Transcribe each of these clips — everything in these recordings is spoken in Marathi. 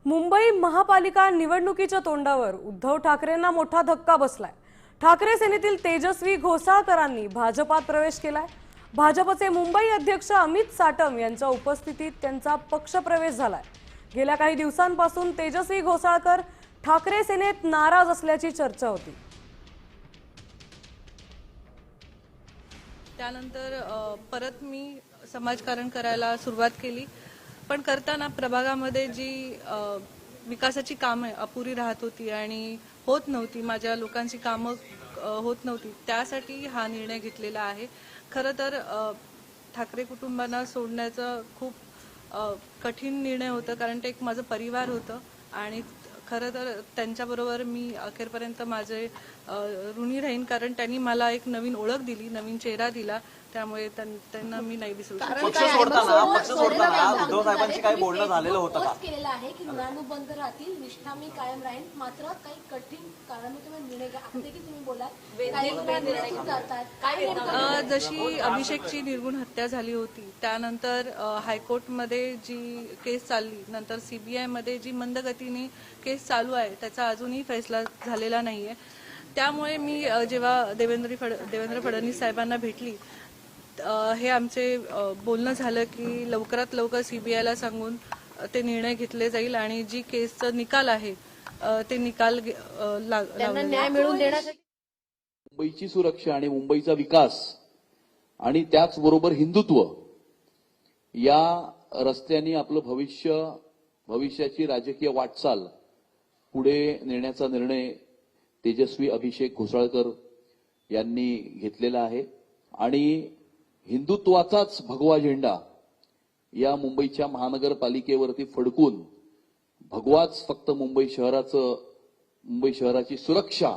मुंबई महापालिका निवडणुकीच्या तोंडावर उद्धव ठाकरेंना मोठा धक्का बसलाय। ठाकरे सेनेतील तेजस्वी घोसाळकरांनी भाजपात प्रवेश केलाय। भाजपचे मुंबई अध्यक्ष अमित साटम यांच्या उपस्थितीत त्यांचा पक्षप्रवेश झालाय। गेल्या काही दिवसांपासून तेजस्वी घोसाळकर ठाकरे सेनेत नाराज असल्याची चर्चा होती। त्यानंतर परत मी समाजकारण करायला सुरुवात केली, पण करताना प्रभागामध्ये जी विकासाची कामे अपुरी राहत होती आणि होत नव्हती, माझ्या लोकांची कामं होत नव्हती, त्यासाठी हा निर्णय घेतलेला आहे। खरं तर ठाकरे कुटुंबांना सोडण्याचा खूप कठीण निर्णय होता, कारण ते एक माझं परिवार होतं आणि खरं तर त्यांच्याबरोबर मी अखेरपर्यंत माझे ऋणी राहीन, कारण त्यांनी मला एक नवीन ओळख दिली, नवीन चेहरा दिला, त्यामुळे त्यांना मी नाही विसरू शकत। पक्ष सोडताना उद्धव साहेबांशी काही बोलणं झालेलं होतं का? केलेलं आहे की ऋणानुबंध राहतील, निष्ठा मी कायम राहीन, मात्र काही कठीण काळाने तुम्ही निर्णय घ्या, अगदी की तुम्ही बोलात जशी अभिषेकची निर्गुण हत्या झाली होती, त्यानंतर हायकोर्टमध्ये जी केस चालली, नंतर सीबीआय मध्ये जी मंदगतीने केस चालू आहे, त्याचा अजूनही फैसला झालेला नाहीये। त्यामुळे मी जेव्हा देवेंद्र फडणवीस साहेबांना भेटली, हे आमचे बोलणं झालं की लवकरात लवकर सीबीआयला सांगून ते निर्णय घेतले जाईल आणि जी केसचा निकाल आहे ते निकाल न्याय मिळवून देण्यासाठी मुंबईची सुरक्षा आणि मुंबईचा विकास आणि त्याचबरोबर हिंदुत्व या रस्त्याने आपलं भविष्याची राजकीय वाटचाल पुढे नेण्याचा निर्णय तेजस्वी अभिषेक घोसाळकर यांनी घेतलेला आहे आणि हिंदुत्वाचाच भगवा झेंडा या मुंबईच्या महानगरपालिकेवरती फडकून भगवाच फक्त मुंबई शहराची सुरक्षा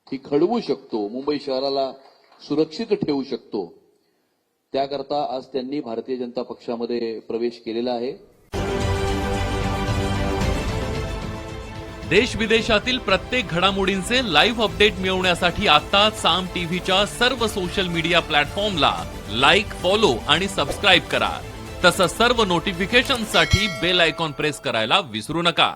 ही खडवू शकतो, मुंबई शहराला सुरक्षित ठेवू शकतो, त्याकरता आज त्यांनी भारतीय जनता पक्षामध्ये प्रवेश केलेला आहे। देश विदेशातील प्रत्येक घडामोडींचे लाईव्ह अपडेट मिळवण्यासाठी आता साम टीव्हीच्या सर्व सोशल मीडिया प्लॅटफॉर्मला लाईक, फॉलो आणि सबस्क्राईब करा। तसंच सर्व नोटिफिकेशनसाठी बेल आयकॉन प्रेस करायला विसरू नका।